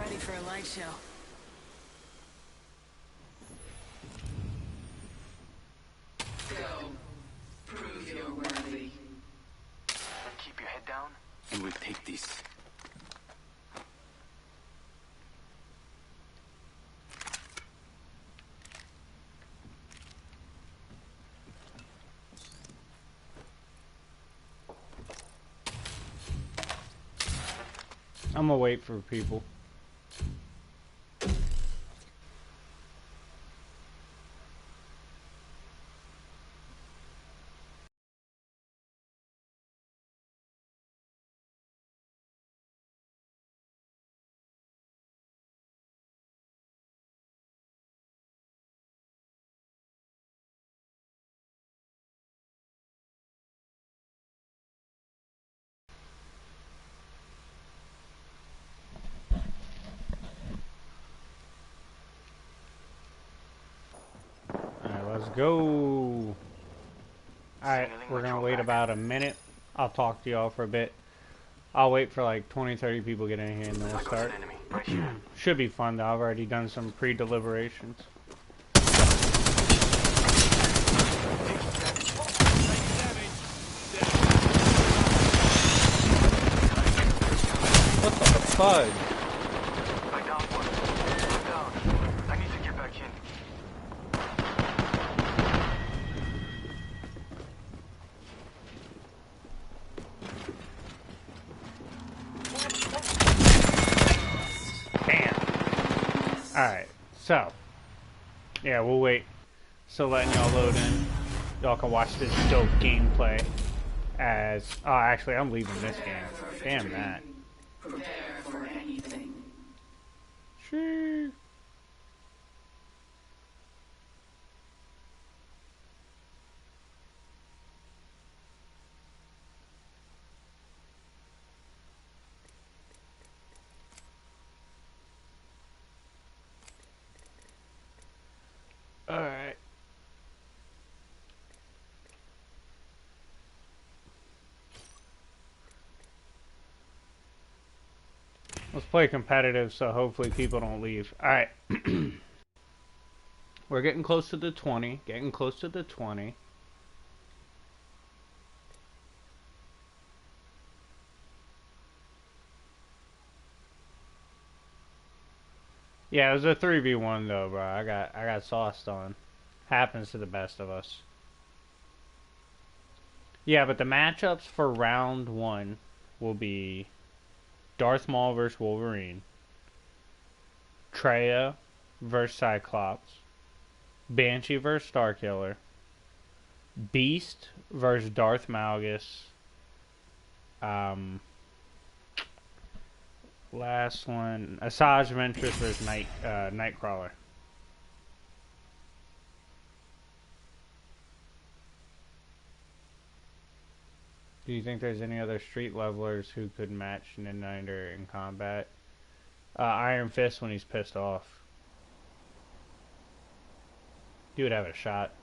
ready for a light show. Go. Prove you're worthy. Keep your head down, and we'll take this. I'm gonna wait for people. Let's go. Alright, we're gonna wait about a minute. I'll talk to y'all for a bit. I'll wait for like 20-30 people get in here and then we'll start. Should be fun though. I've already done some pre-deliberations. What the fudge? I need to get back in. Alright, so, yeah, we'll wait. Still letting y'all load in. Y'all can watch this dope gameplay as... Oh, actually, I'm leaving this game. Damn that. Prepare for anything. Sure. Alright. Let's play competitive so hopefully people don't leave. Alright. We're getting close to the 20. Getting close to the 20. Yeah, it was a 3v1 though, bro. I got sauced on. Happens to the best of us. Yeah, but the matchups for round 1 will be Darth Maul versus Wolverine, Traya versus Cyclops, Banshee versus Starkiller, Beast versus Darth Malgus, last one, Asajj, Ventress versus Nightcrawler. Do you think there's any other street levelers who could match Midnighter in combat? Iron Fist when he's pissed off. He would have a shot.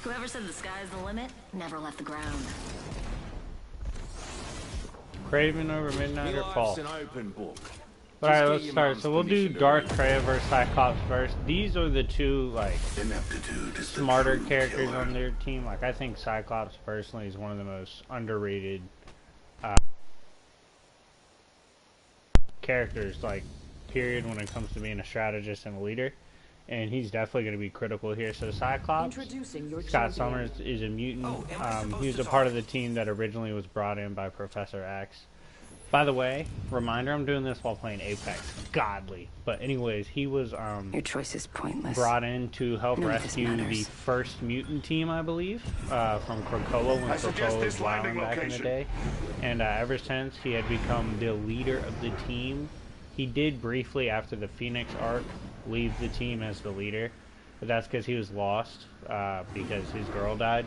Whoever said the sky's the limit never left the ground. Craven over Midnight or Fall? An open book. But alright, let's start. So we'll do Darth Traya versus Cyclops first. These are the two, like, smarter characters on their team. Like, I think Cyclops, personally, is one of the most underrated characters, like, period, when it comes to being a strategist and a leader. And he's definitely going to be critical here. So Cyclops, Scott Summers, is a mutant. He was a part of the team that originally was brought in by Professor X. By the way, reminder, I'm doing this while playing Apex. Godly. But anyways, he was your choice is pointless. Brought in to help rescue the first mutant team, I believe, from Krakoa when Krakoa was wilding back in the day. And ever since, he had become the leader of the team. He did briefly, after the Phoenix arc, leave the team as the leader, but that's because he was lost because his girl died.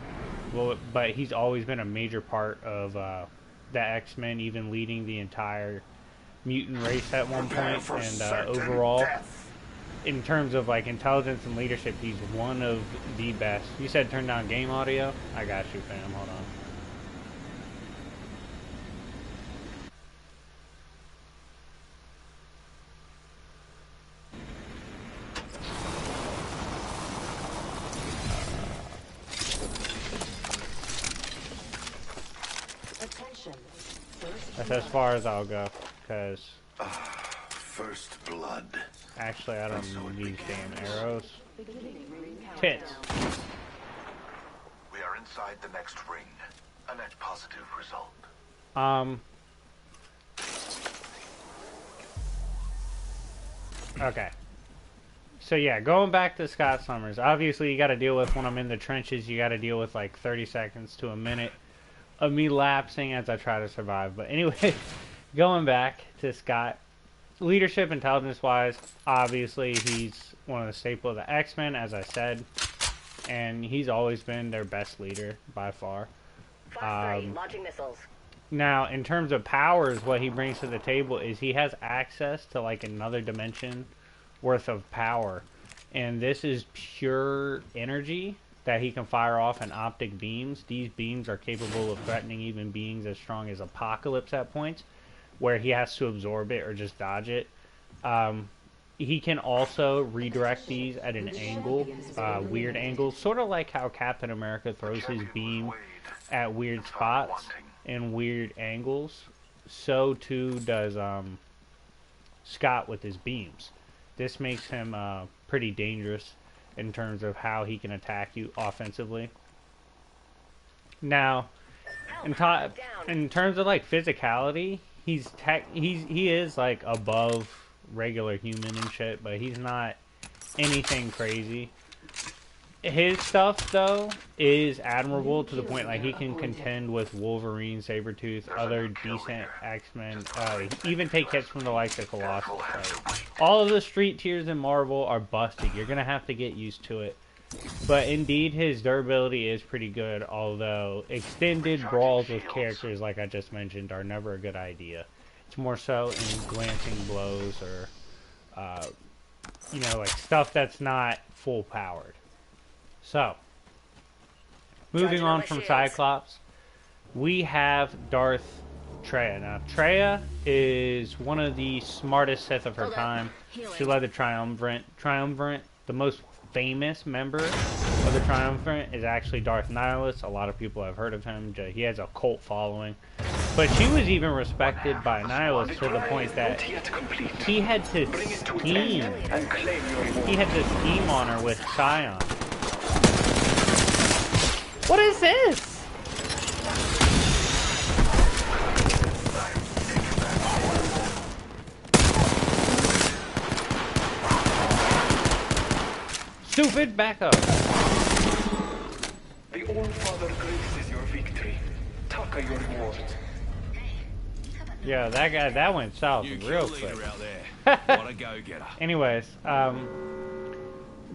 Well, but he's always been a major part of the X-Men, even leading the entire mutant race at one point. And overall, in terms of like intelligence and leadership, he's one of the best. You said turn down game audio? I got you, fam. Hold on. That's as far as I'll go, because first blood. Actually, I don't need these damn arrows. Tits. We are inside the next ring. A net positive result. Okay. So yeah, going back to Scott Summers. Obviously, you got to deal with when I'm in the trenches. You got to deal with like 30 seconds to a minute of me lapsing as I try to survive. But anyway, going back to Scott, leadership, intelligence-wise, obviously he's one of the staples of the X-Men, as I said, and he's always been their best leader by far. Launching missiles. Now, in terms of powers, what he brings to the table is he has access to like another dimension worth of power, and this is pure energy that he can fire off in optic beams. These beams are capable of threatening even beings as strong as Apocalypse at points, where he has to absorb it or just dodge it. He can also redirect these at an angle, weird angles, sort of like how Captain America throws his beam at weird spots and weird angles. So too does Scott with his beams. This makes him pretty dangerous in terms of how he can attack you offensively. Now, in terms of like physicality, he is like above regular human and shit, but he's not anything crazy. His stuff though is admirable to the point like he can contend with Wolverine, Sabretooth, other decent X-Men, even take hits from the likes of Colossus. All of the street tiers in Marvel are busted. You're gonna have to get used to it. But indeed, his durability is pretty good, although extended brawls with characters like I just mentioned are never a good idea. It's more so in glancing blows or, you know, like stuff that's not full powered. So, moving on from Cyclops, we have Darth Traya. Now, Traya is one of the smartest Sith of her time. She led the Triumvirate. The most famous member of the Triumvirate is actually Darth Nihilus. A lot of people have heard of him. He has a cult following. But she was even respected by Nihilus to the point that he had to scheme. He had to scheme on her with Scion. What is this? Stupid, back up. The All-Father graces your victory. Taka your reward. Yeah, that guy, that went south real quick. What a go-getter. Anyways,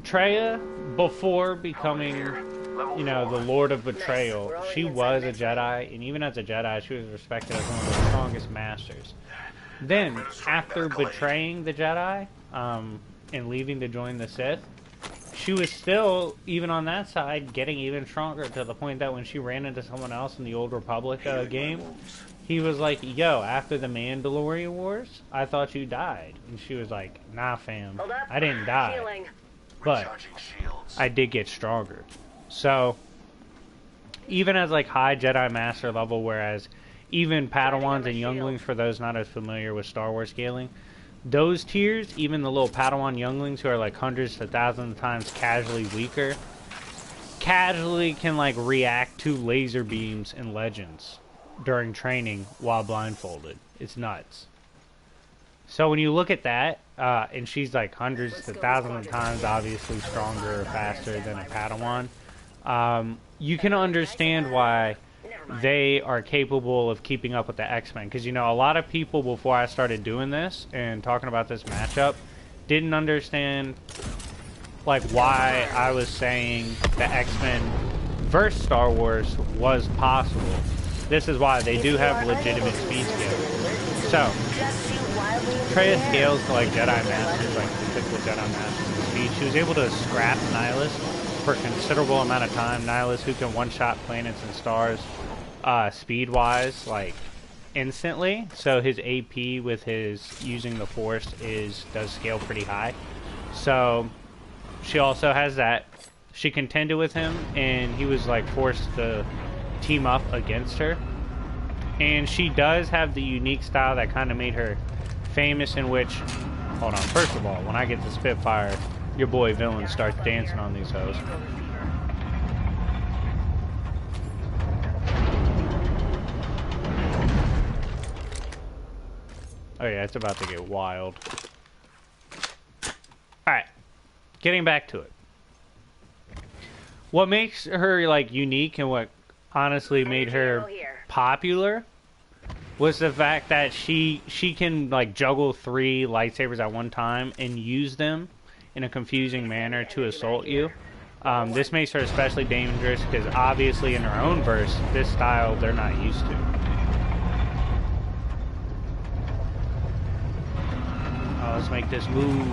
Traya, before becoming, you know, the Lord of Betrayal, she was a Jedi, and even as a Jedi, she was respected as one of the strongest masters. Then, after betraying the Jedi, and leaving to join the Sith, she was still, even on that side, getting even stronger to the point that when she ran into someone else in the Old Republic game, he was like, yo, after the Mandalorian Wars, I thought you died. And she was like, nah, fam, I didn't die. But I did get stronger. So, even as like high Jedi Master level, whereas even Padawans and Younglings, for those not as familiar with Star Wars scaling, those tiers, even the little Padawan Younglings who are like hundreds to thousands of times casually weaker, casually can like react to laser beams in Legends during training while blindfolded. It's nuts. So when you look at that, and she's like hundreds to thousands of times obviously stronger or faster than a Padawan, you can understand why they are capable of keeping up with the X-Men. Because, you know, a lot of people before I started doing this and talking about this matchup didn't understand, like, why I was saying the X-Men versus Star Wars was possible. This is why they do have legitimate speed skills. So, Traya scales to like Jedi Masters, like the typical Jedi Masters in speed. She was able to scrap Nihilus for a considerable amount of time. Nihilus, who can one-shot planets and stars, speed-wise, like instantly. So his AP with his using the Force does scale pretty high. So she also has that. She contended with him, and he was like forced to team up against her. And she does have the unique style that kind of made her famous, in which, hold on, first of all, when I get the Spitfire, your boy Villain starts dancing on these hoes. Oh yeah, it's about to get wild. Alright, getting back to it. What makes her like unique and what honestly made her popular was the fact that she can like juggle 3 lightsabers at one time and use them in a confusing manner to assault you. This makes her especially dangerous because obviously in her own verse, this style they're not used to. Oh, let's make this move.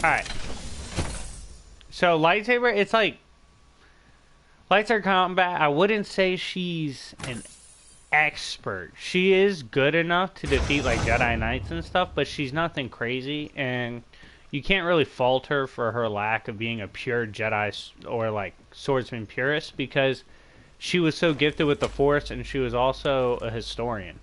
Alright. So, lightsaber, it's like... lightsaber combat, I wouldn't say she's an expert. She is good enough to defeat, like, Jedi Knights and stuff, but she's nothing crazy, and you can't really fault her for her lack of being a pure Jedi or, like, swordsman purist, because she was so gifted with the Force, and she was also a historian.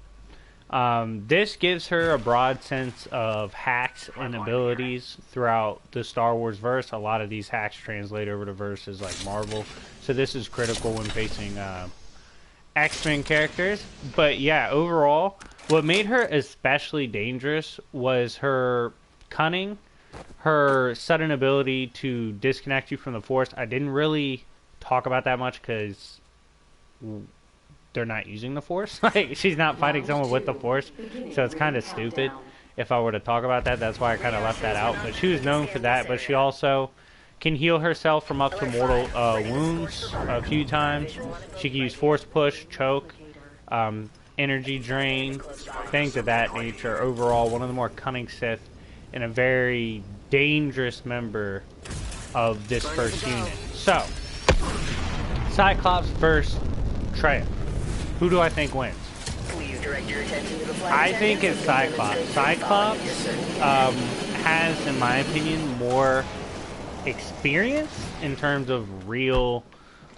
This gives her a broad sense of hacks and abilities throughout the Star Wars verse. A lot of these hacks translate over to verses like Marvel, so this is critical when facing X-Men characters. But yeah, overall, what made her especially dangerous was her cunning, her sudden ability to disconnect you from the Force. I didn't really talk about that much because they're not using the Force. Like, she's not fighting someone with the Force, so it's kind of stupid if I were to talk about that. That's why I kind of left that out. But she was known for that, but she also can heal herself from up to mortal wounds a few times. She can use Force Push, Choke, Energy Drain, things of that nature. Overall, one of the more cunning Sith and a very dangerous member of this first unit. So, Cyclops versus Traya. Who do I think wins? Please direct your attention to the flight I think it's Cyclops. Cyclops has, in my opinion, more experience in terms of real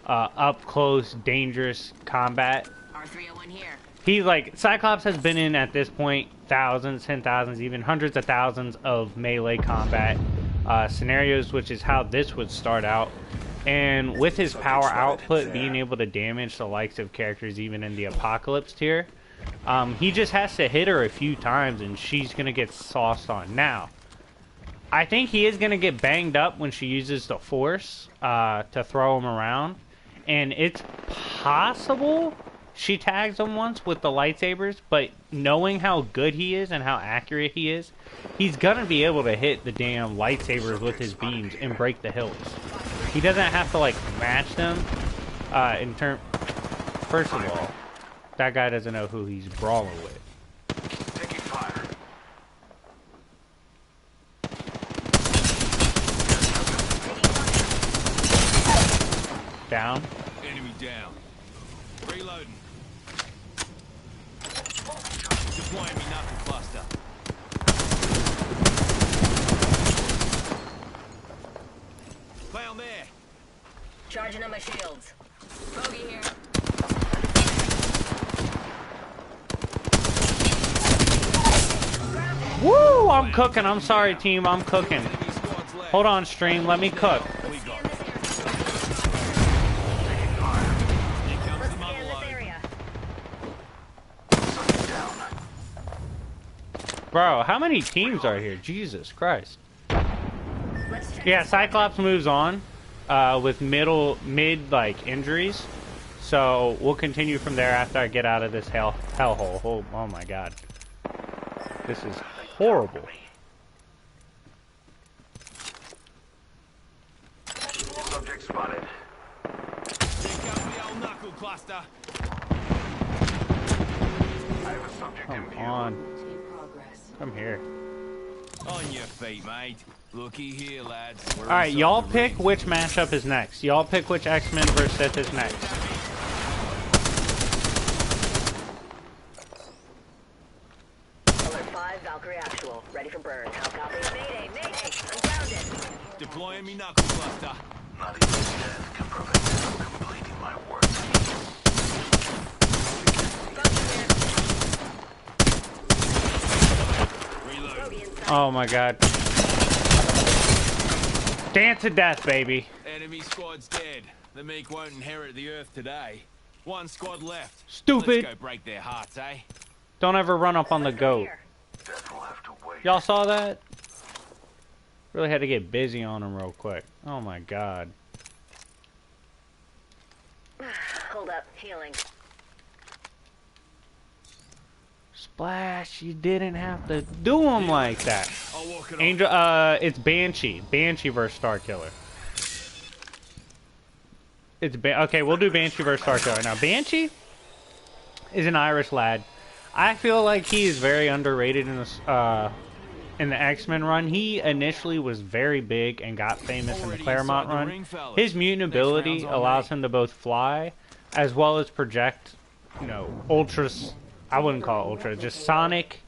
up-close, dangerous combat. R301 here. He, like, Cyclops has been in, at this point, thousands, 10,000s, even hundreds of thousands of melee combat scenarios, which is how this would start out. And with his power output being able to damage the likes of characters even in the Apocalypse tier, he just has to hit her a few times and she's going to get sauced on. Now, I think he is going to get banged up when she uses the Force to throw him around. And it's possible she tags him once with the lightsabers, but knowing how good he is and how accurate he is, he's going to be able to hit the damn lightsabers with his beams and break the hills. He doesn't have to, like, match them in turn. First of all, that guy doesn't know who he's brawling with. Taking fire. Down. Enemy down. Reloading. Deploying me knuckle buster. Clown there. Charging on my shields. Bogey here. Woo! I'm cooking. I'm sorry, team. I'm cooking. Enemy squads left. Hold on, stream. Let me cook. We got Let's scan this area. Bro, how many teams are here? Jesus Christ. Let's check Yeah, this Cyclops moves on with mid like injuries. So we'll continue from there after I get out of this hellhole. Oh my god. This is horrible. Object spotted. Pick up the old knuckle cluster. I have a subject in Come view. on. In progress. Come here. On your feet, mate. Looky here, lads. We're Alright, inside y'all the pick ring. which matchup is next. Y'all pick which X-Men versus Sith is next. Alert 5, Valkyrie actual. Ready for burn. How copy? Mayday, mayday. I'm grounded. Deploying me knuckle cluster. Not even death can prevent me from completing my work. Reload. Bogey inside. Oh my god. Dance to death, baby. Enemy squad's dead. The meek won't inherit the earth today. One squad left. Stupid. Let's go break their hearts, eh? Don't ever run up on the goat. Here. Death will have to wait. Y'all saw that? Really had to get busy on him real quick. Oh my god. Hold up. Healing. Splash, you didn't have to do him like that. I'll walk it Angel, it's Banshee. Banshee versus Starkiller. It's okay, we'll do Banshee versus Starkiller. Now, Banshee is an Irish lad. I feel like he is very underrated in the X-Men run. He initially was very big and got famous in the Claremont run. His mutant ability allows him to both fly as well as project, you know, ultras. I wouldn't call it ultra, just sonic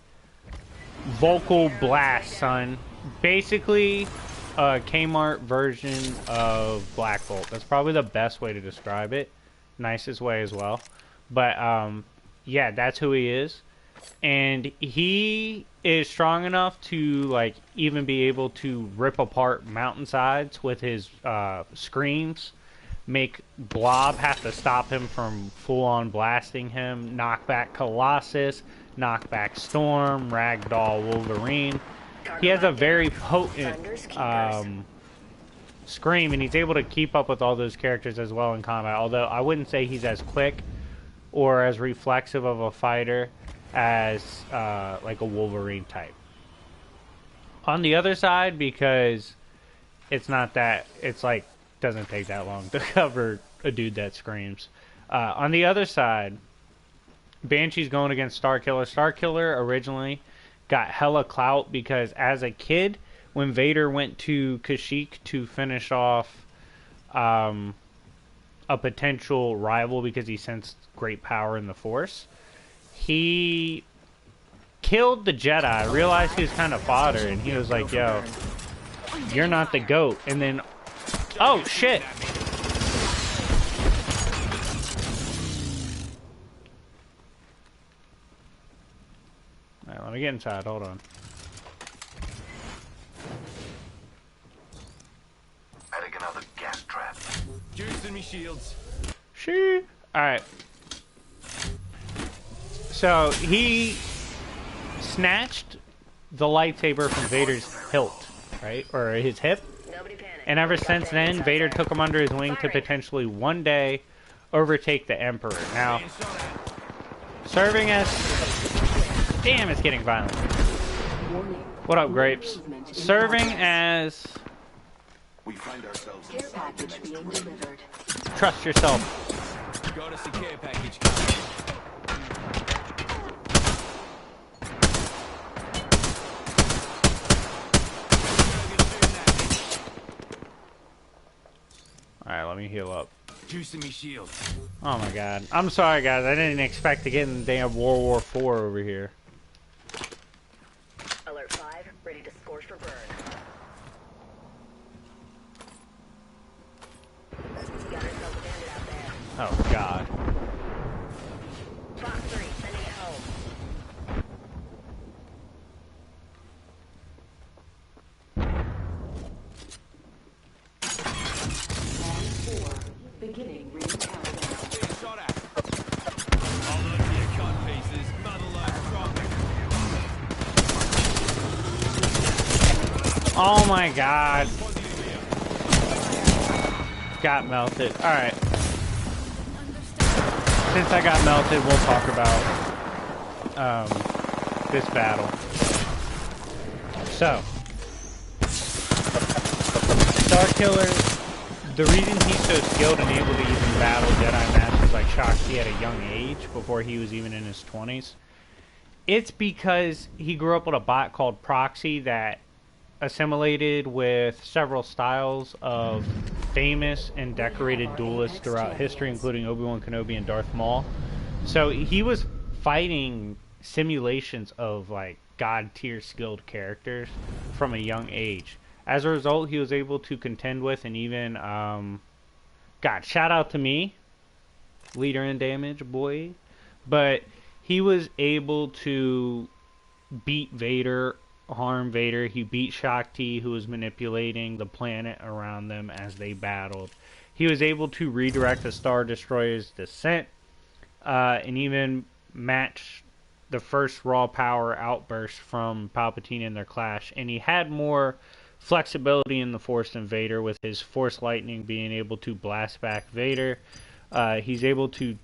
vocal blast, son. Basically, a Kmart version of Black Bolt. That's probably the best way to describe it. Nicest way as well. But, yeah, that's who he is. And he is strong enough to, like, even be able to rip apart mountainsides with his screams. Make Blob have to stop him from full-on blasting him. Knock back Colossus. Knock back Storm. Ragdoll Wolverine. He has a very potent scream, and he's able to keep up with all those characters as well in combat. Although I wouldn't say he's as quick or as reflexive of a fighter as like a Wolverine type. On the other side, because it's not that, it's like doesn't take that long to cover a dude that screams. On the other side, Banshee's going against Starkiller. Starkiller originally got hella clout because as a kid, when Vader went to Kashyyyk to finish off a potential rival because he sensed great power in the Force, he killed the Jedi, realized he was kind of fodder, and he was like, yo, you're not the GOAT. And then, oh shit! Alright, let me get inside, hold on. Adding another gas trap. Juicing me shields. Shoo! Alright. So, he snatched the lightsaber from Vader's hilt, right? Or his hip. Nobody panic. And ever since then, Vader took him under his wing to potentially one day overtake the Emperor. Now, serving as... Damn, it's getting violent. What up, Grapes? Serving as... We find ourselves Care package being delivered. Trust yourself. Got us a care package coming. Alright, let me heal up. Juicing me shields. Oh my god. I'm sorry, guys. I didn't expect to get in damn World War IV over here. Alert 5, ready to scorch for burn. Got ourselves a bandit out there. Oh god. Fox 3, sending it home. And 4. Beginning ring countdown. Being shot at. I'll look for your cut pieces. Motherload drop. Oh my god. Got melted. Alright. Since I got melted, we'll talk about this battle. So, Starkiller the reason he's so skilled and able to even battle Jedi Masters like Shakti at a young age, before he was even in his 20s, it's because he grew up with a bot called Proxy that assimilated with several styles of famous and decorated duelists throughout history, including Obi-Wan Kenobi and Darth Maul. So he was fighting simulations of like god-tier skilled characters from a young age. As a result, he was able to contend with and even, God, shout out to me, leader in damage, boy. But he was able to beat Vader, harm Vader. He beat Shakti, who was manipulating the planet around them as they battled. He was able to redirect the Star Destroyer's descent, and even match the first raw power outburst from Palpatine in their clash. And he had more flexibility in the Force than Vader, with his Force Lightning being able to blast back Vader. He's able to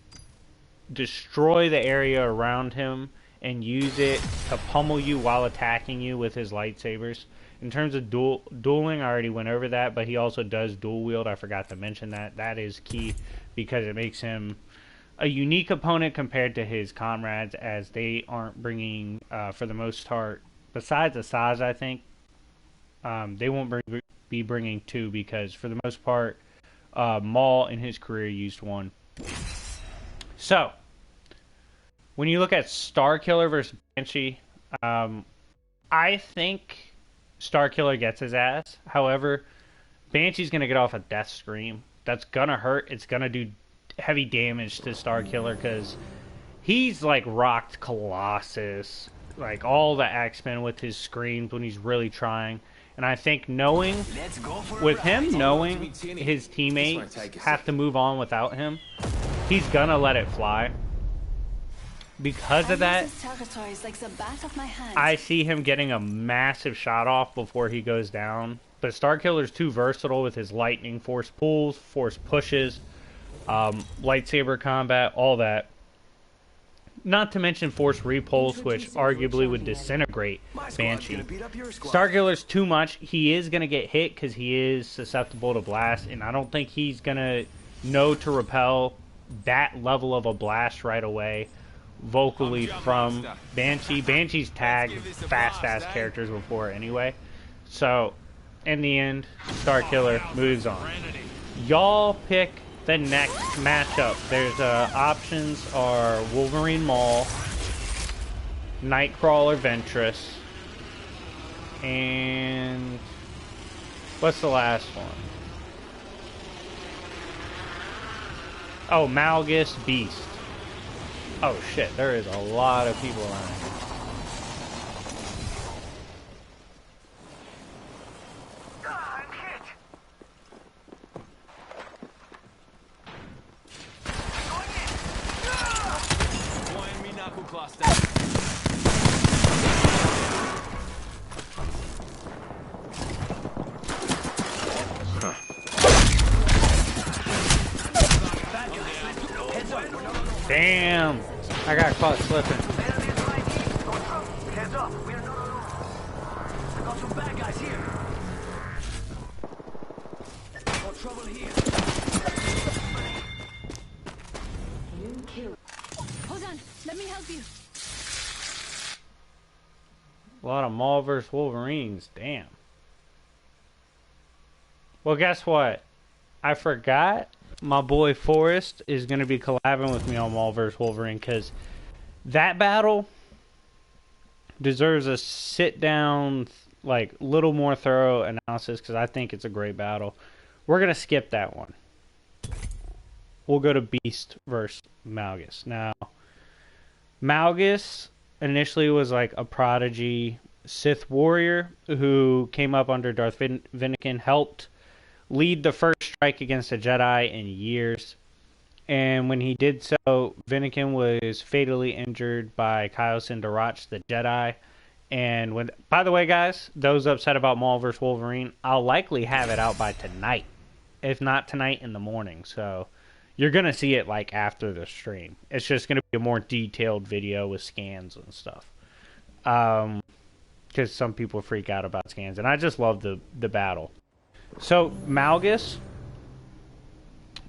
destroy the area around him and use it to pummel you while attacking you with his lightsabers. In terms of dueling, I already went over that, but he also does dual wield. I forgot to mention that. That is key because it makes him a unique opponent compared to his comrades, as they aren't bringing, for the most part, besides Asajj, I think, they won't be bringing two, because for the most part, Maul in his career used one. So, when you look at Starkiller versus Banshee, I think Starkiller gets his ass. However, Banshee's going to get off a death scream. That's going to hurt. It's going to do heavy damage to Starkiller because he's like rocked Colossus, like all the X-Men with his screams when he's really trying. And I think knowing his teammates have to move on without him, he's gonna let it fly. Because of that, I see him getting a massive shot off before he goes down. But Starkiller's too versatile with his lightning, force pulls, force pushes, lightsaber combat, all that. Not to mention force repulse, which arguably would disintegrate Banshee. Starkiller's too much. He is going to get hit because he is susceptible to blast, and I don't think he's going to know to repel that level of a blast right away vocally from Banshee. Banshee's tagged fast-ass characters before anyway. So, in the end, Starkiller moves on. Y'all pick the next matchup. There's options are Wolverine Maul, Nightcrawler Ventress, and what's the last one? Oh, Malgus Beast. Oh shit, there is a lot of people around here. Damn! I got caught slipping. Hands up! No. I got some bad guys here. No trouble here. New kill. Hold on, let me help you. A lot of Maul vs. Wolverines. Damn. Well, guess what? I forgot my boy Forrest is going to be collabing with me on Maul vs. Wolverine, because that battle deserves a sit-down, like, little more thorough analysis, because I think it's a great battle. We're going to skip that one. We'll go to Beast vs. Malgus. Now, Malgus initially was like a prodigy Sith warrior who came up under Darth Vinnikin, helped lead the first strike against a Jedi in years. And when he did so, Vinnikin was fatally injured by Kyle Sindarach, the Jedi. And when, by the way, guys, those upset about Maul vs. Wolverine, I'll likely have it out by tonight. If not tonight, in the morning. So you're going to see it like after the stream. It's just going to be a more detailed video with scans and stuff. Because some people freak out about scans. And I just love the battle. So, Malgus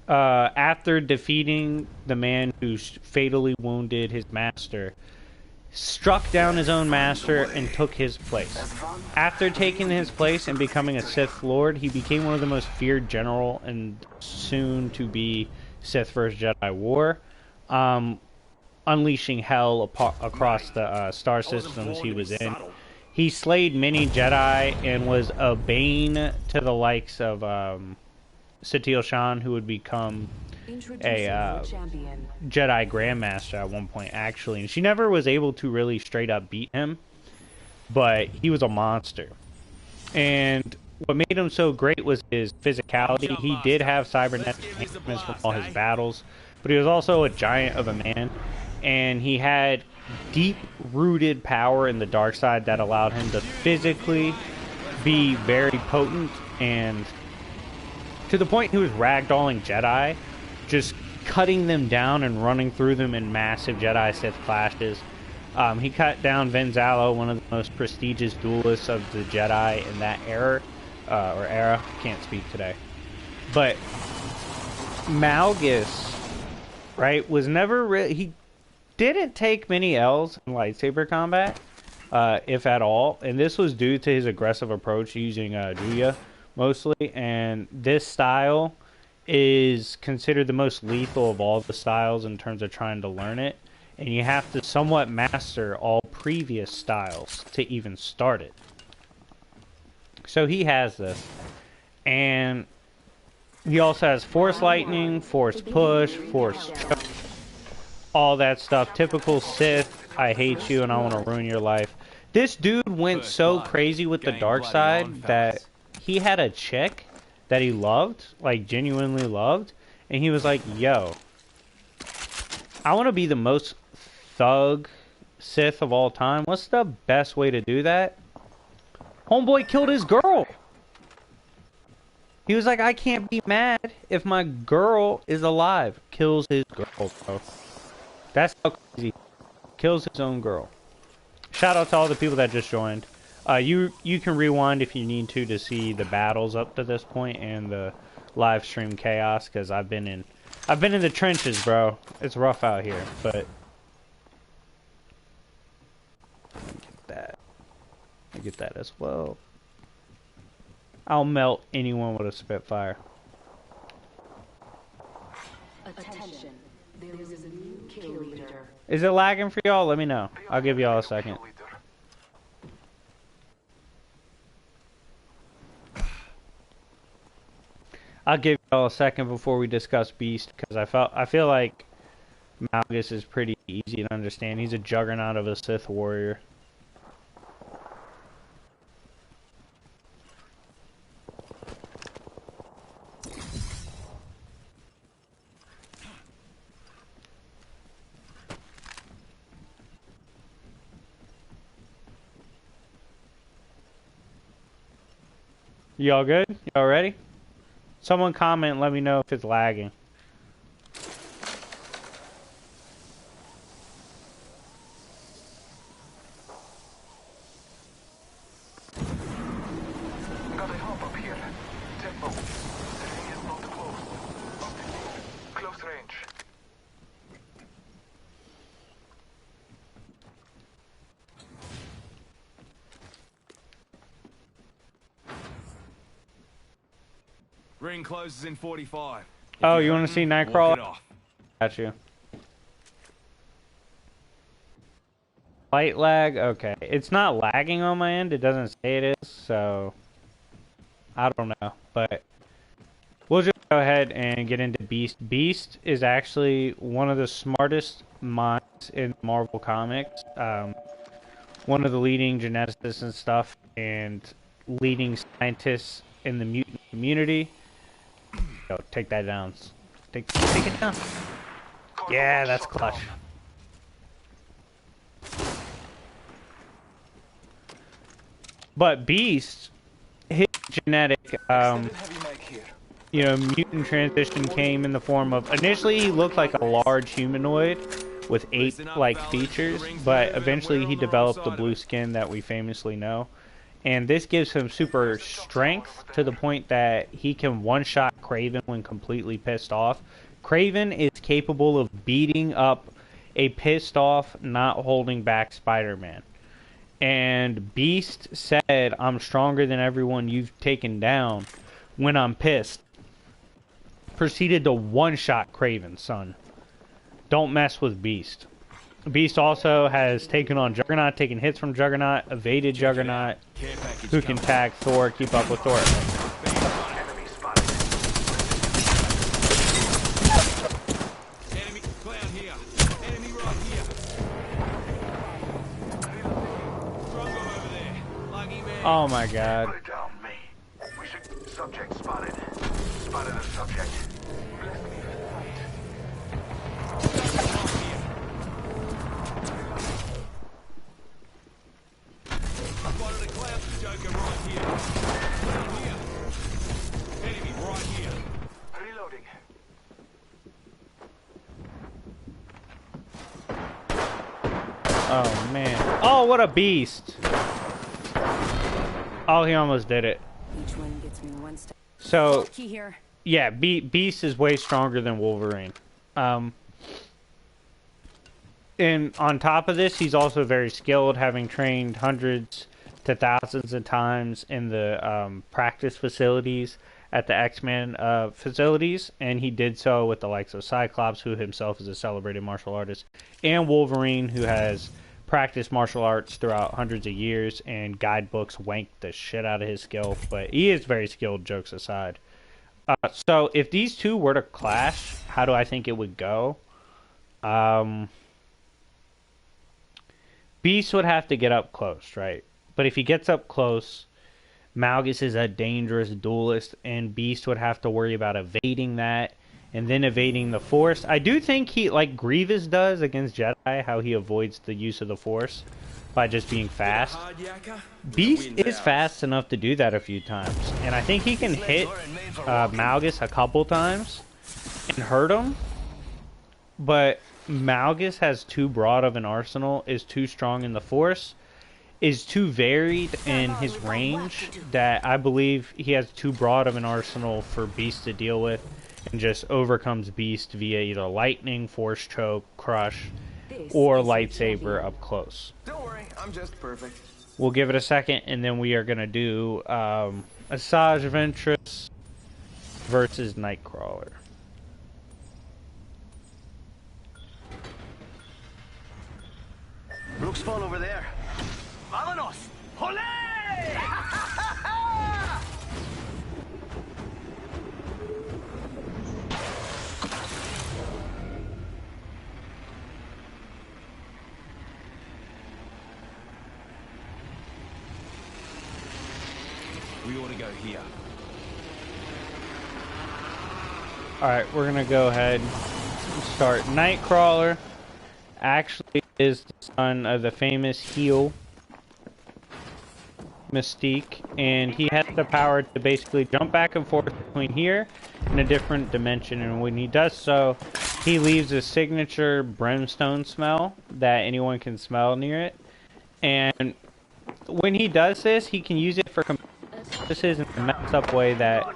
after defeating the man who fatally wounded his master, struck down his own master and took his place. After taking his place and becoming a Sith Lord, he became one of the most feared general and soon to be Sith vs. Jedi War, unleashing hell across the star systems he was in. He slayed many Jedi and was a bane to the likes of Satele Shan, who would become a Jedi Grandmaster at one point, actually. And she never was able to really straight up beat him, but he was a monster. And what made him so great was his physicality. He did have cybernetic enhancements from all his battles, but he was also a giant of a man, and he had deep-rooted power in the dark side that allowed him to physically be very potent, and to the point he was ragdolling Jedi, just cutting them down and running through them in massive Jedi-Sith clashes. He cut down Venzalo, one of the most prestigious duelists of the Jedi in that era. Can't speak today. But Malgus, right, was never really... He didn't take many L's in lightsaber combat, if at all. And this was due to his aggressive approach using Juya, mostly. And this style is considered the most lethal of all the styles in terms of trying to learn it. And you have to somewhat master all previous styles to even start it. So he has this. And he also has Force Lightning, Force Push, Force Choke, all that stuff. Typical Sith, I hate you and I want to ruin your life. This dude went so crazy with the dark side that he had a chick that he loved, like genuinely loved, and he was like, yo, I want to be the most thug Sith of all time. What's the best way to do that? Homeboy killed his girl. He was like, I can't be mad if my girl is alive. Kills his girl, bro. That's how crazy. Kills his own girl. Shout out to all the people that just joined. You can rewind if you need to see the battles up to this point and the live stream chaos, because I've been in the trenches, bro. It's rough out here, but get that as well. I'll melt anyone with a Spitfire. Attention. There is a new kill leader. Is it lagging for y'all? Let me know. I'll give y'all a second. I'll give y'all a second before we discuss Beast, because I feel like Malgus is pretty easy to understand. He's a juggernaut of a Sith warrior. Y'all good? Y'all ready? Someone comment and let me know if it's lagging. Got a hop up here. Tempo. The ring is not close. Close range. Ring closes in 45. Oh, you want to see Nightcrawler? Got you. Light lag? Okay. It's not lagging on my end. It doesn't say it is, so I don't know. But we'll just go ahead and get into Beast. Beast is actually one of the smartest minds in Marvel Comics. One of the leading geneticists and stuff, and leading scientists in the mutant community. Yo, take that down. Take it down. Yeah, that's clutch. But Beast, his genetic, mutant transition came in the form of... Initially, he looked like a large humanoid with ape-like features, but eventually he developed the blue skin that we famously know. And this gives him super strength to the point that he can one-shot Kraven when completely pissed off. Kraven is capable of beating up a pissed off, not holding back Spider-Man. And Beast said, I'm stronger than everyone you've taken down when I'm pissed. Proceeded to one-shot Kraven, son. Don't mess with Beast. Beast also has taken on Juggernaut, taken hits from Juggernaut, evaded Juggernaut, who can tag Thor, keep up with Thor. Enemy spotted. Enemy clown here. Enemy right here. Strong over there. Lucky man. Oh my god. Put it down, me. We should... Subject spotted. Spotted a subject. Bless me for the fight. Spotted a clown joker right here. Right here. Enemy right here. Reloading. Oh man. Oh, what a beast. Oh, he almost did it. Each one gets me one step. So, Key here. yeah, Beast is way stronger than Wolverine. And on top of this, he's also very skilled, having trained hundreds to thousands of times in the practice facilities at the X-Men facilities, and he did so with the likes of Cyclops, who himself is a celebrated martial artist, and Wolverine, who has practiced martial arts throughout hundreds of years, and guidebooks wank the shit out of his skill, but he is very skilled, jokes aside. So if these two were to clash, how do I think it would go? Beast would have to get up close, right? But if he gets up close, Malgus is a dangerous duelist, and Beast would have to worry about evading that, and then evading the Force. I do think he, like Grievous does against Jedi, how he avoids the use of the Force by just being fast. Beast is fast enough to do that a few times, and I think he can hit Malgus a couple times and hurt him, but Malgus has too broad of an arsenal, is too strong in the Force, is too varied in his range, that I believe he has too broad of an arsenal for Beast to deal with, and just overcomes Beast via either lightning, Force choke, crush, or lightsaber up close. Don't worry, I'm just perfect. We'll give it a second, and then we are going to do Asajj Ventress versus Nightcrawler. Looks fun over there. Vámonos! Olé! We ought to go here. Alright, we're going to go ahead and start. Nightcrawler actually is the son of the famous heel Mystique, and he has the power to basically jump back and forth between here and a different dimension, and when he does so, he leaves a signature brimstone smell that anyone can smell near it, and when he does this, he can use it for purposes in a messed up way that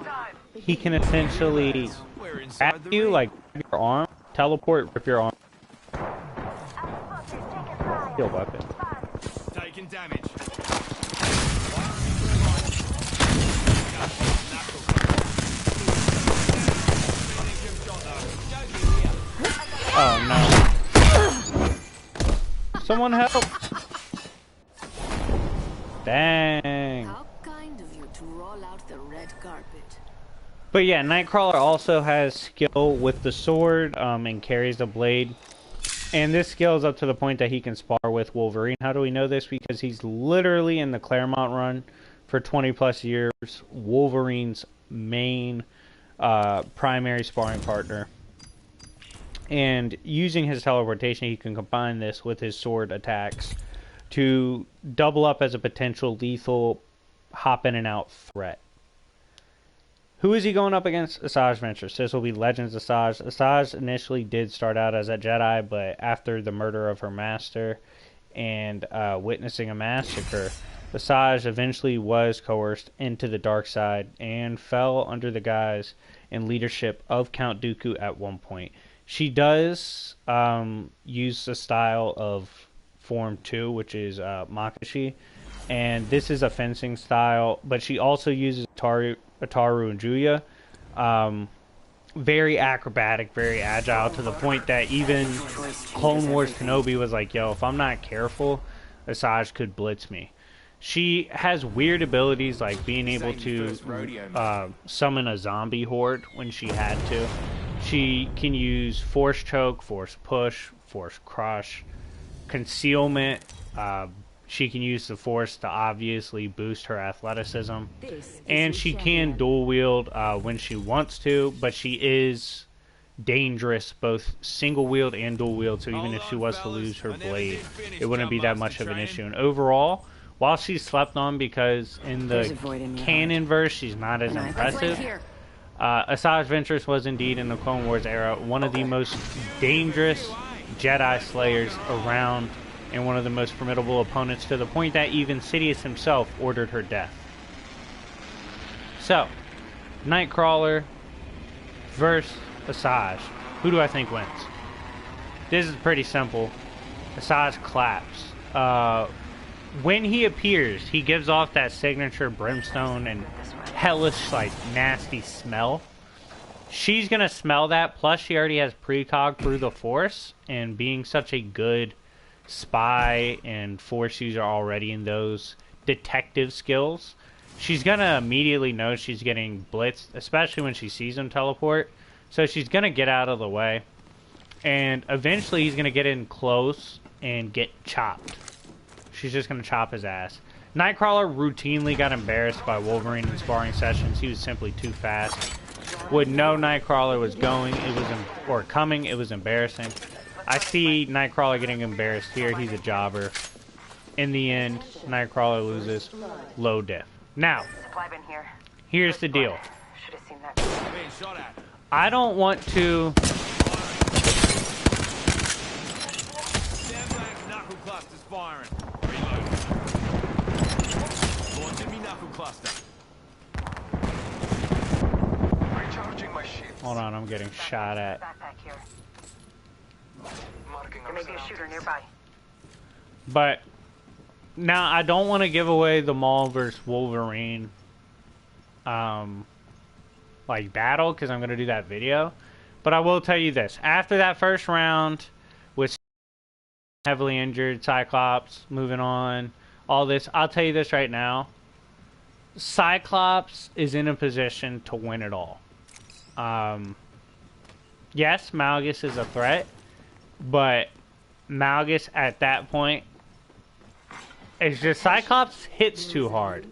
he can essentially grab you, like your arm, teleport, rip your arm. Steal weapon. Taking damage. Oh no. Someone help! Dang. How kind of you to roll out the red carpet. But yeah, Nightcrawler also has skill with the sword and carries the blade. And this skill is up to the point that he can spar with Wolverine. How do we know this? Because he's literally in the Claremont run for 20 plus years, Wolverine's main primary sparring partner. And using his teleportation, he can combine this with his sword attacks to double up as a potential lethal hop in and out threat. Who is he going up against? Asajj Ventress. This will be Legends Asajj. Asajj initially did start out as a Jedi, but after the murder of her master and witnessing a massacre, Asajj eventually was coerced into the dark side and fell under the guise and leadership of Count Dooku at one point. She does use the style of Form 2, which is Makashi, and this is a fencing style, but she also uses Ataru and Juya. Very acrobatic, very agile, to the point that even Clone Wars Kenobi was like, yo, if I'm not careful, Asajj could blitz me. She has weird abilities like being able to summon a zombie horde when she had to. She can use Force Choke, Force Push, Force Crush, Concealment. She can use the Force to obviously boost her athleticism. And she can dual wield when she wants to, but she is dangerous both single wield and dual wield, so even if she was to lose her blade, it wouldn't be that much of an issue. And overall, while she's slept on because in the canon verse she's not as impressive, Asajj Ventress was indeed in the Clone Wars era one of the most dangerous Jedi Slayers around and one of the most formidable opponents, to the point that even Sidious himself ordered her death. So, Nightcrawler versus Asajj. Who do I think wins? This is pretty simple. Asajj claps. When he appears, he gives off that signature brimstone and hellish, like, nasty smell. She's gonna smell that, plus she already has precog through the Force, and being such a good spy and Force user already in those detective skills, she's gonna immediately know she's getting blitzed, especially when she sees him teleport. So she's gonna get out of the way, and eventually he's gonna get in close and get chopped. She's just gonna chop his ass. Nightcrawler routinely got embarrassed by Wolverine in sparring sessions. He was simply too fast. Would know Nightcrawler was going, coming, it was embarrassing. I see Nightcrawler getting embarrassed here. He's a jobber. In the end, Nightcrawler loses. Low diff. Now, here's the deal. I don't want to... Hold on, I'm getting shot at. There may be a shooter nearby. But now I don't want to give away the Maul versus Wolverine like battle, because I'm going to do that video. But I will tell you this. After that first round with heavily injured Cyclops, moving on, all this, I'll tell you this right now. Cyclops is in a position to win it all. Yes, Malgus is a threat, but Malgus at that point, it's just Cyclops hits too hard.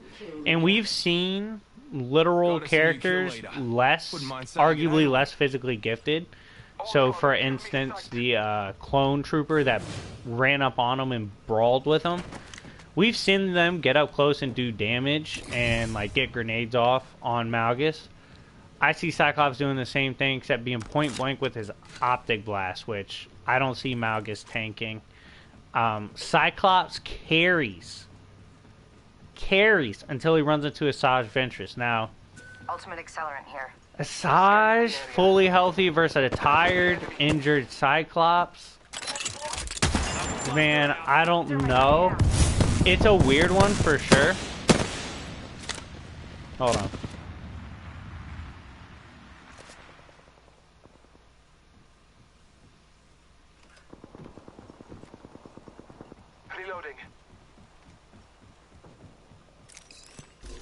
And we've seen literal characters arguably less physically gifted. So for instance, the clone trooper that ran up on him and brawled with him, we've seen them get up close and do damage and like get grenades off on Malgus. I see Cyclops doing the same thing, except being point blank with his optic blast, which I don't see Malgus tanking. Cyclops carries until he runs into Asajj Ventress. Now, Ultimate accelerant here. Asajj fully healthy versus a tired, injured Cyclops. Man, I don't know. It's a weird one for sure. Hold on. Reloading.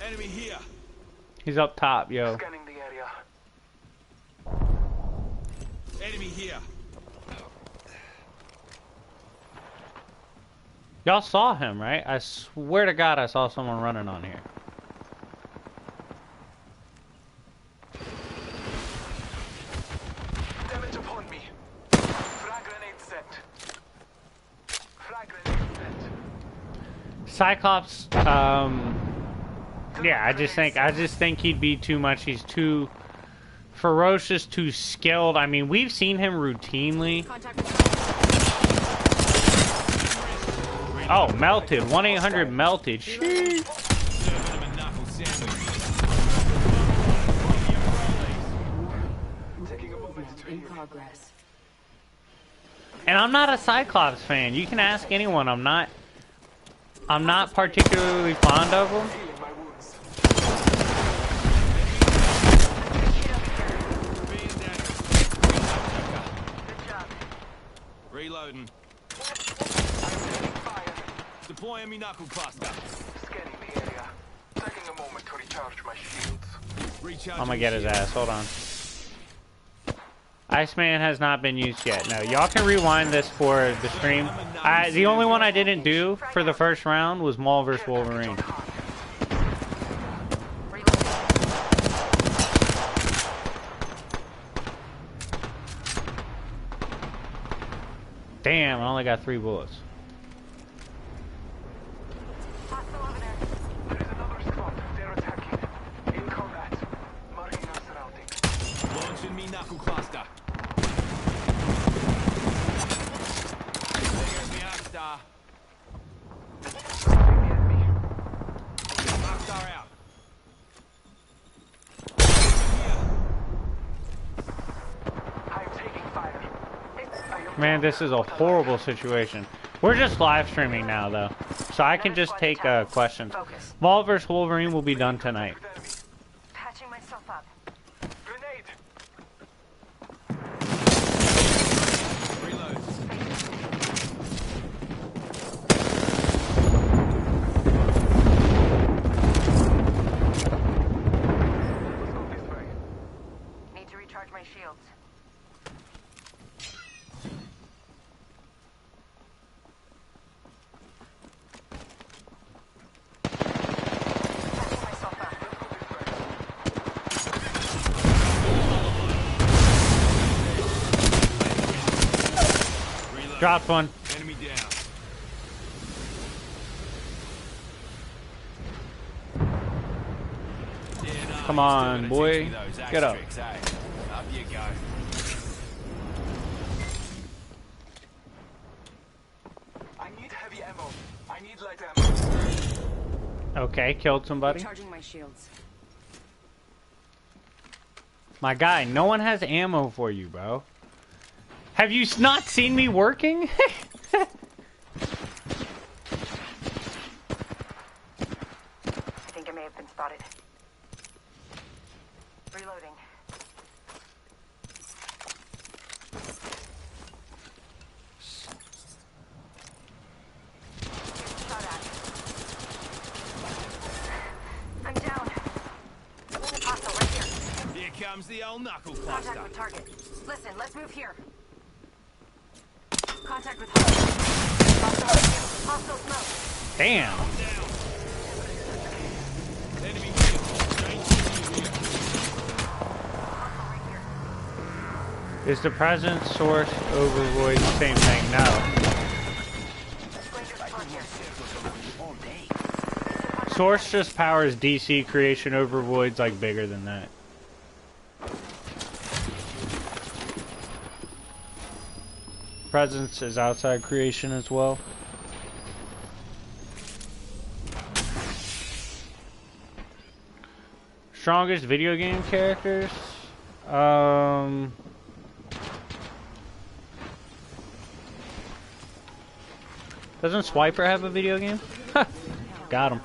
Enemy here. He's up top, yo. Scanning the area. Enemy here. Y'all saw him, right? I swear to God I saw someone running on here. Damage upon me. Frag grenade set. Frag grenade set. Cyclops, yeah, I just think he'd be too much. He's too ferocious, too skilled. I mean, we've seen him routinely Oh, melted. 1-800 melted. Sheesh. Serving them a knuckle sandwich. Taking a moment to In heal. progress. And I'm not a Cyclops fan. You can ask anyone. I'm not particularly fond of him. Healing my wounds. Being down. Good job. Reloading. I'm taking fire. Deploying me knuckle cluster. Scanning the area. Taking a moment to recharge my shields. Recharge. I'm gonna get his ass. Hold on. Iceman has not been used yet. No, y'all can rewind this for the stream. The only one I didn't do for the first round was Maul vs. Wolverine. Damn, I only got 3 bullets. There is another squad. They're attacking. In combat. Marking our surroundings. Launching me knuckle cluster. There goes me arc star. Sighting the enemy. Arc star out. I'm taking fire. Man, this is a horrible situation. We're just live streaming now, though, so I can just take questions. Focus. Maul vs. Wolverine will be done tonight. Patching myself up. Grenade. Reload. Let's go this way. Need to recharge my shields. Patching myself up. Reload. Dropped one. Enemy down. Yeah, no, Come you're on, still gonna boy. teach me those axe Get up. tricks, eh? Up you go. I need heavy ammo. I need light ammo. Okay, killed somebody. Recharging my shields. My guy, no one has ammo for you, bro. Have you not seen me working? I think I may have been spotted. Reloading. Shot at. I'm down. Hostile right here. Here comes the old knuckle Contact cluster. with target. Listen, let's move here. Contact with hostile. Hostile right here. Hostile smoke. Damn. Down. Enemy here. Danger here. Hostile right here. Is the presence source overvoid the same thing? No. Going to spawn here. Source just powers DC creation, overvoid's like bigger than that. Presence is outside creation as well. Strongest video game characters? Doesn't Swiper have a video game? Got him.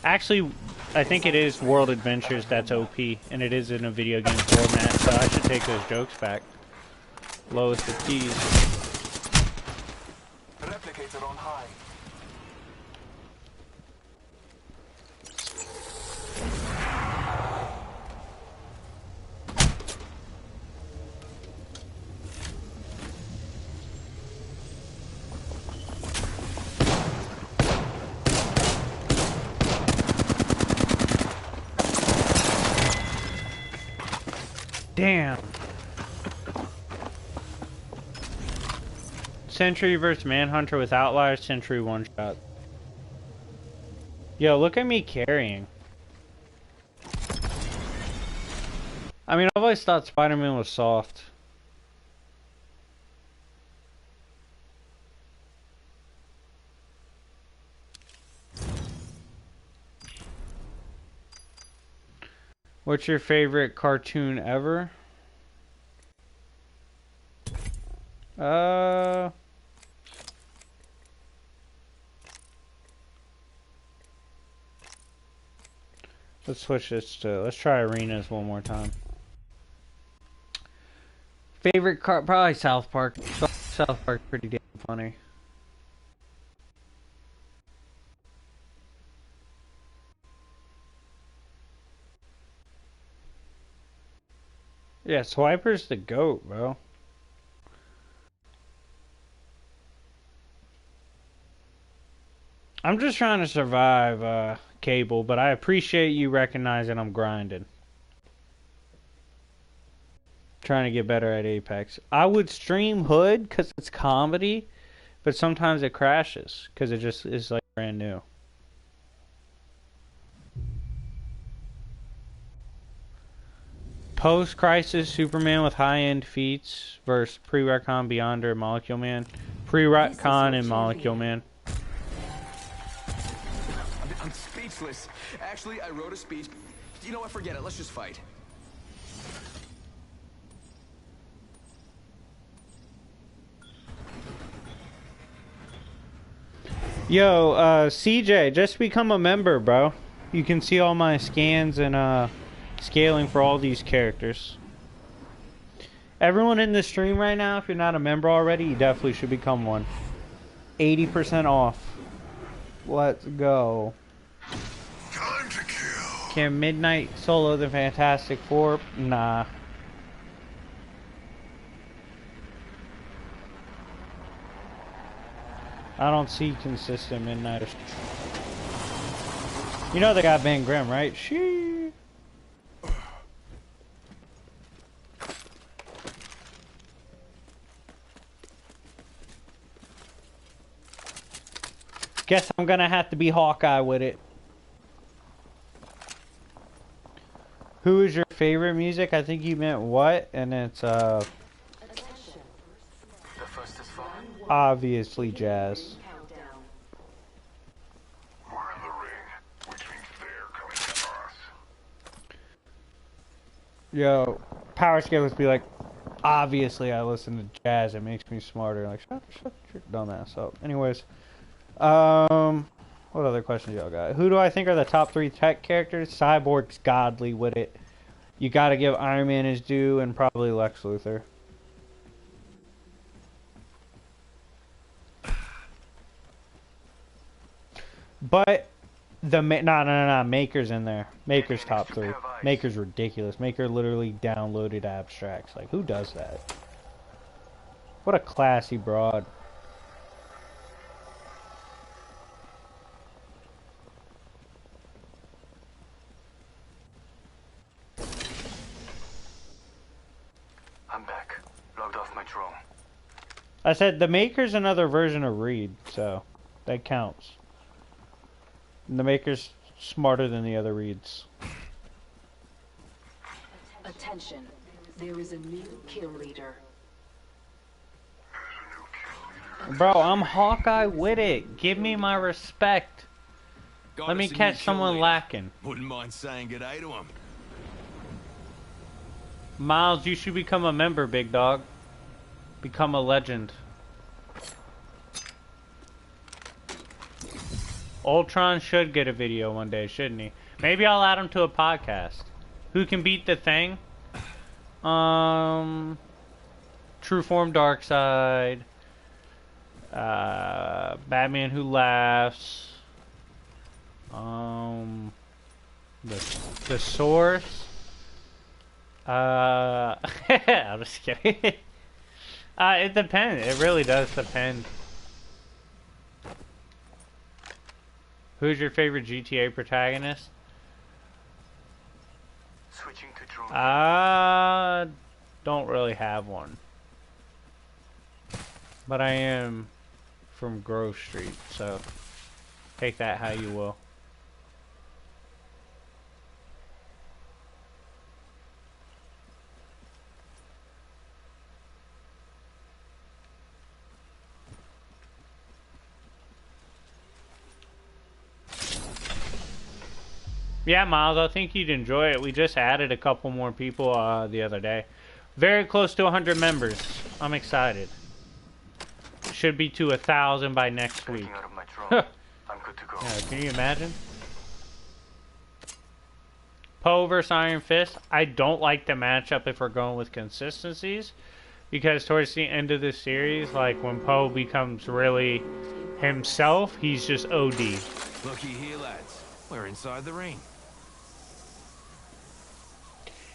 Actually, I think it is World Adventures that's OP, and it is in a video game format, so I should take those jokes back. Lowest of keys. Replicator on high. Damn. Sentry versus Manhunter with Outlier, Sentry one shot. Yo, look at me carrying. I mean, I've always thought Spider-Man was soft. What's your favorite cartoon ever? Let's switch this to, let's try arenas one more time. Favorite probably South Park. South Park pretty damn funny. Yeah, Swiper's the GOAT, bro. I'm just trying to survive, Cable, but I appreciate you recognizing I'm grinding. Trying to get better at Apex. I would stream Hood because it's comedy, but sometimes it crashes because it just is like brand new. Post-Crisis Superman with high-end feats versus pre-retcon Beyonder Molecule Man. Pre-retcon and Molecule Man. I'm speechless. Actually, I wrote a speech. You know what? Forget it. Let's just fight. Yo, CJ, just become a member, bro. You can see all my scans and scaling for all these characters. Everyone in the stream right now, if you're not a member already, you definitely should become one. 80% off. Let's go. Time to kill. Can Midnight solo the Fantastic Four? Nah. I don't see consistent Midnighters. You know they got Ben Grimm, right? Shee. Guess I'm gonna have to be Hawkeye with it. Who is your favorite music? I think you meant what? And it's The first is fun. obviously jazz. We're in the ring, which means they're coming to us. Yo, Power Scale would be like, obviously I listen to jazz, it makes me smarter. Like, shut your dumb ass up. Anyways, what other questions y'all got? Who do I think are the top 3 tech characters? Cyborg's godly with it. You gotta give Iron Man his due, and probably Lex Luthor. But no, Maker's in there. Maker's top 3. Maker's ridiculous. Maker literally downloaded abstracts. Like, who does that? What a classy broad. I'm back. Logged off my drone. I said the Maker's another version of Reed, so that counts. And the Maker's smarter than the other Reeds. Attention. There is a new kill leader. Bro, I'm Hawkeye with it. Give me my respect. Got Let me us a new catch kill someone leader. lacking. Wouldn't mind saying good day to him. Miles, you should become a member, big dog. Become a legend. Ultron should get a video one day, shouldn't he? Maybe I'll add him to a podcast. Who can beat the Thing? True Form Darkseid. Batman Who Laughs. The Source. I'm just kidding. It depends. It really does depend. Who's your favorite GTA protagonist? Switching to drone. Don't really have one. But I am from Grove Street, so take that how you will. Yeah, Miles, I think you'd enjoy it. We just added a couple more people the other day. Very close to 100 members. I'm excited. Should be to 1,000 by next week. Out of my drone. I'm good to go. Yeah, can you imagine? Poe versus Iron Fist. I don't like the matchup if we're going with consistencies. Because towards the end of this series, like when Poe becomes really himself, he's just OD. Looky here, lads. We're inside the ring.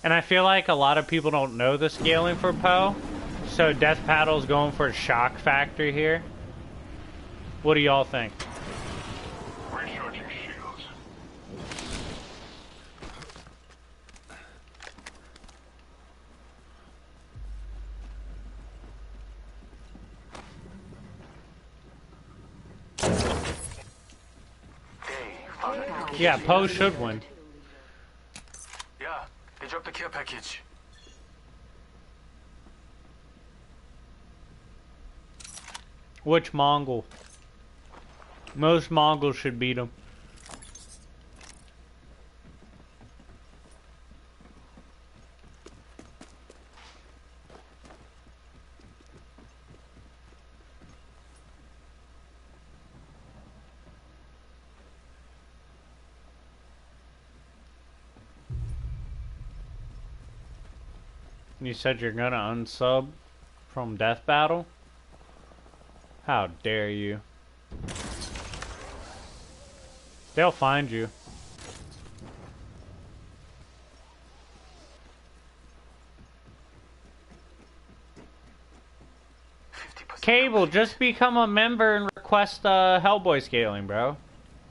And I feel like a lot of people don't know the scaling for Poe. So Death Paddle's going for a shock factor here. What do y'all think? Recharging shields. Yeah, Poe should win. Yeah, they dropped the care package. Which Mongol? Most Mongols should beat him. You said you're gonna unsub from Death Battle? How dare you? They'll find you. Cable, just become a member and request Hellboy scaling, bro.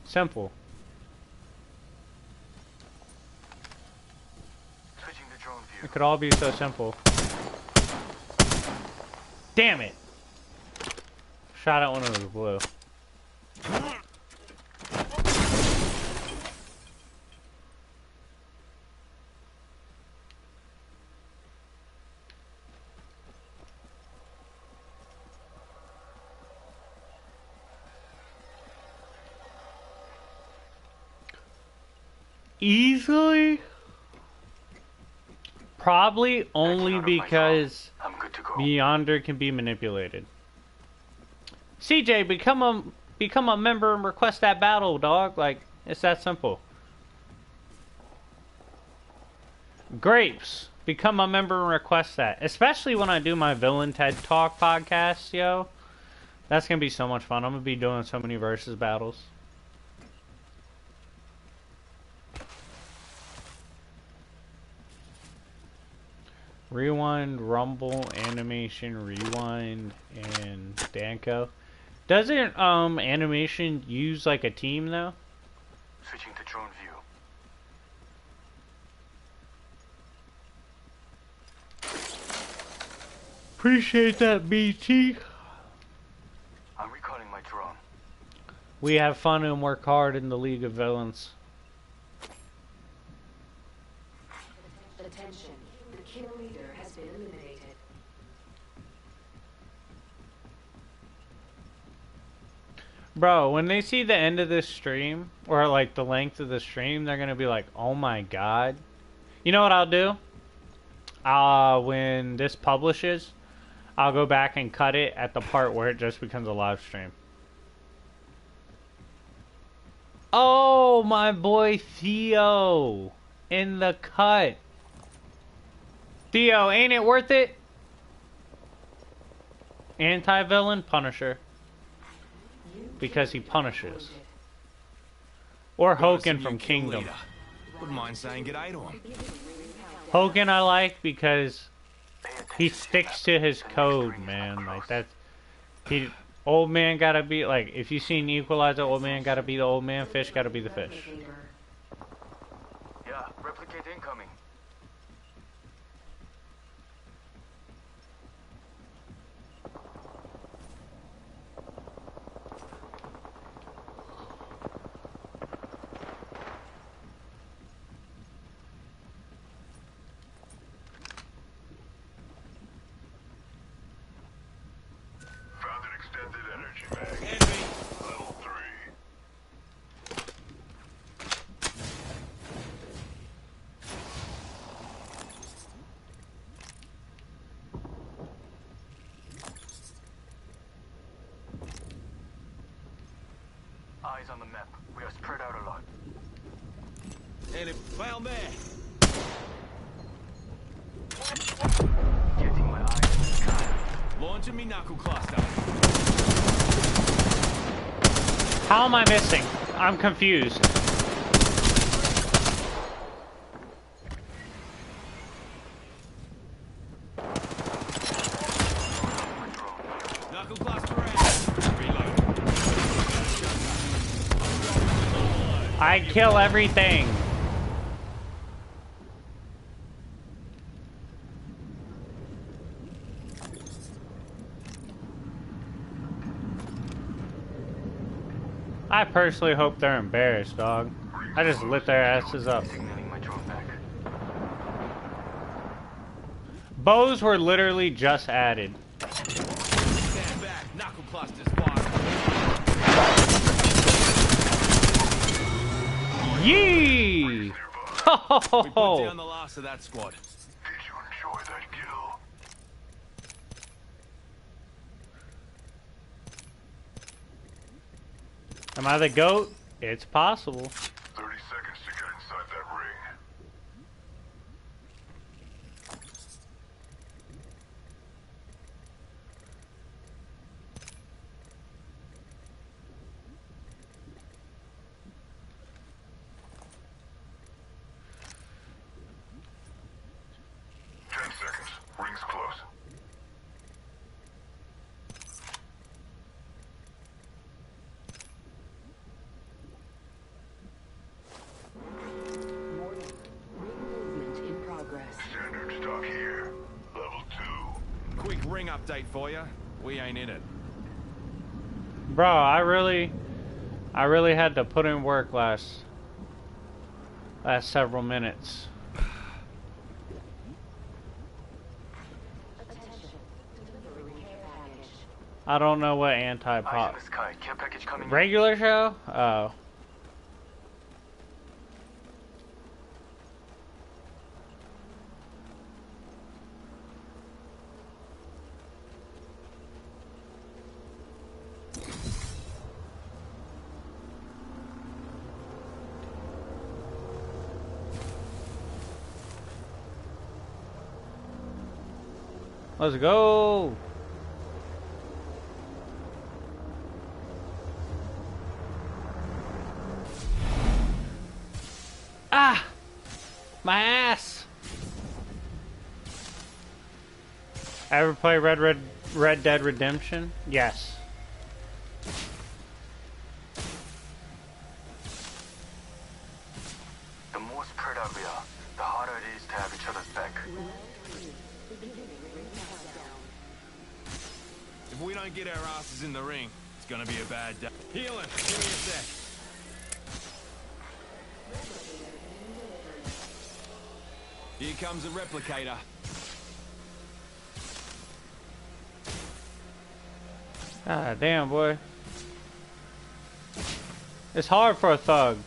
Simple. Switching the drone view. It could all be so simple. Damn it! Shot at one of those blue. Easily? Probably only because I'm good to go. Beyonder can be manipulated. CJ, become a member and request that battle, dog. Like, it's that simple. Grapes, become a member and request that. Especially when I do my Villain TED Talk podcast, yo. That's gonna be so much fun. I'm gonna be doing so many versus battles. Rewind, Rumble, Animation, Rewind, and Danko. Doesn't Animation use like a team though? Switching to drone view. Appreciate that, BT. I'm recalling my drone. We have fun and work hard in the League of Villains. Attention. The kill leader has been eliminated. Bro, when they see the end of this stream, or like the length of the stream, they're gonna be like, oh my god. You know what I'll do? When this publishes, I'll go back and cut it at the part where it just becomes a live stream. Oh, my boy Theo in the cut. Theo, ain't it worth it? Anti-villain Punisher. Because he punishes. Or Hogan from Kingdom. Wouldn't mind saying g'day to him. Hogan I like because he sticks to his code, man. Like that's old man gotta be like, if you seen Equalizer, old man gotta be the old man, fish gotta be the fish. Yeah, replicate incoming. Found an extended energy mag. Enemy. Level 3. They're spread out a lot. Enemy found there. Getting my eyes in the sky. Launching me knuckle cluster. How am I missing? I'm confused. Knuckle cluster out. Reload. I kill everything. I personally hope they're embarrassed, dog. I just lit their asses up. Signaling my drone back. Bows were literally just added. Stand back. Knuckle cluster's fired. Yee! Ho ho ho We put ho! down the last of that squad. Did you enjoy that kill? Am I the GOAT? It's possible. 30 seconds to get inside that ring. Ring's close. Warning. Ring movement in progress. Standard stock here. Level 2. Quick ring update for you. We ain't in it. Bro, I really had to put in work last several minutes. I don't know what Eyes anti-pop. in the sky. Care package coming in. Regular show? Oh. Let's go. Ah! My ass! Ever play Red Dead Redemption? Yes. The more spread out we are, the harder it is to have each other's back. If we don't get our asses in the ring, it's gonna be a bad day. Healing. Give me a sec. Here comes a replicator. Ah, damn, boy. It's hard for a thug.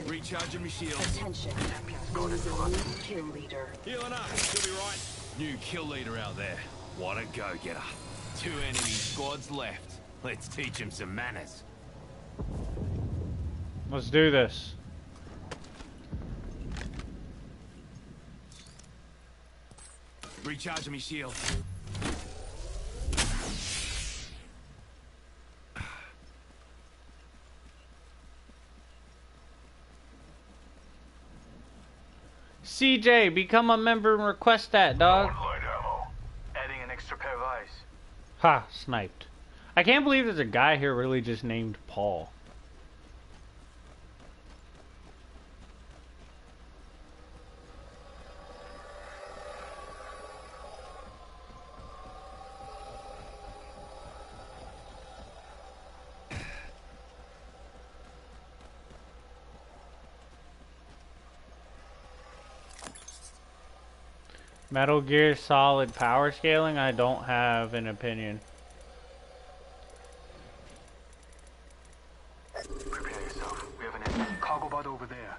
Recharging my shields. Attention. There is a new kill leader. Healing up. She'll be right. New kill leader out there. What a go-getter. 2 enemy squads left. Let's teach him some manners. Let's do this. Recharging my shield. CJ, become a member and request that, dog. Light ammo. Adding an extra pair of eyes. Ha, sniped. I can't believe there's a guy here really just named Paul. Metal Gear Solid power scaling, I don't have an opinion. Prepare yourself. We have an enemy cargo bot over there.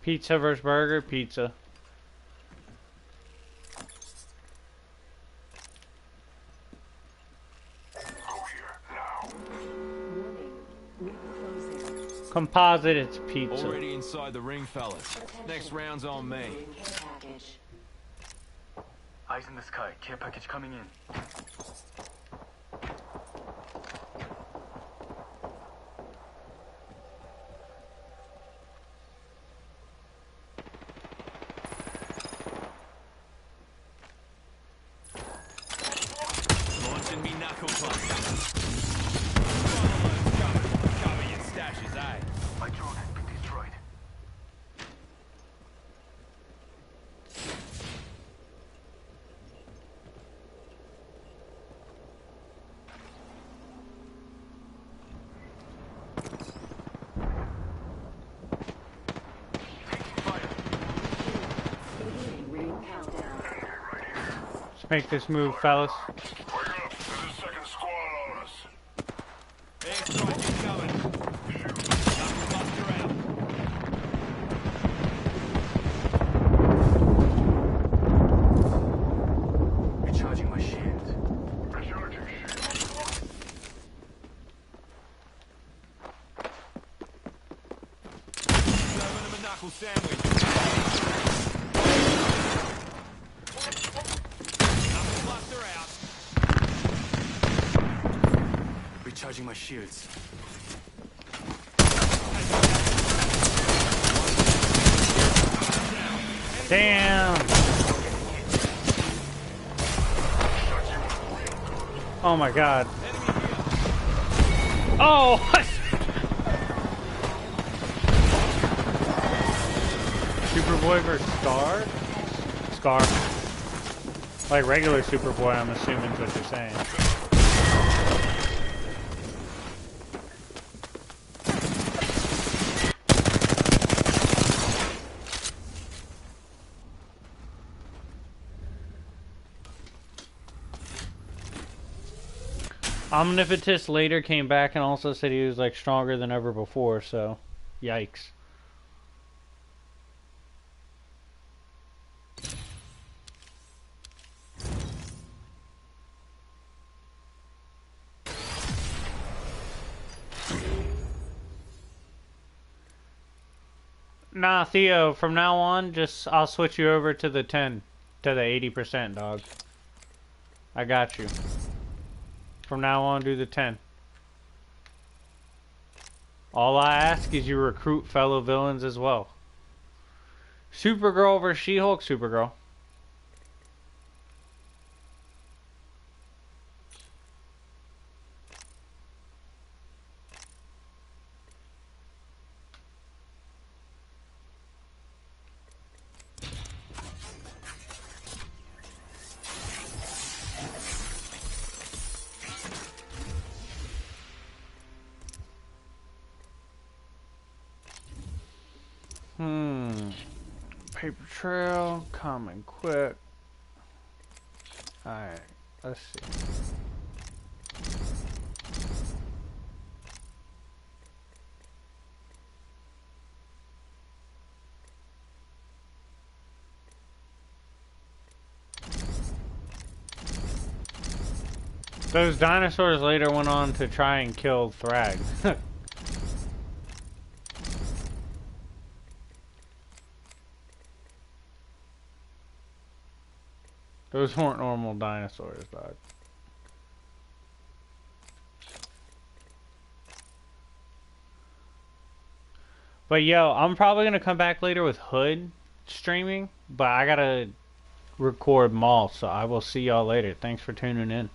Pizza versus burger, pizza. Composite, it's pizza. Already inside the ring, fellas. Next round's on me. Eyes in the sky. Care package coming in. Launching me knuckle cluster. Cover your stashes, eh? My drone has been destroyed. Let's make this move, fellas. Wake up! There's a second squad on us. Airstrike incoming. Knuckle cluster out. Recharging my shields. Recharging shield. Serving him a knuckle sandwich. Knuckle cluster out. Recharging my shields. Damn! Oh my god. Oh! Superboy versus Scar? Scar. Like regular Superboy, I'm assuming is what you're saying. Omnivotus later came back and also said he was like stronger than ever before, so yikes. Nah, Theo, from now on, just I'll switch you over to the 10, to the 80%, dog. I got you. From now on, do the 10. All I ask is you recruit fellow villains as well. Supergirl versus She-Hulk, Supergirl. Paper trail, coming quick. Alright, let's see. Those dinosaurs later went on to try and kill Thrag. Those weren't normal dinosaurs, dog. But yo, I'm probably gonna come back later with Hood streaming, but I gotta record Maul, so I will see y'all later. Thanks for tuning in.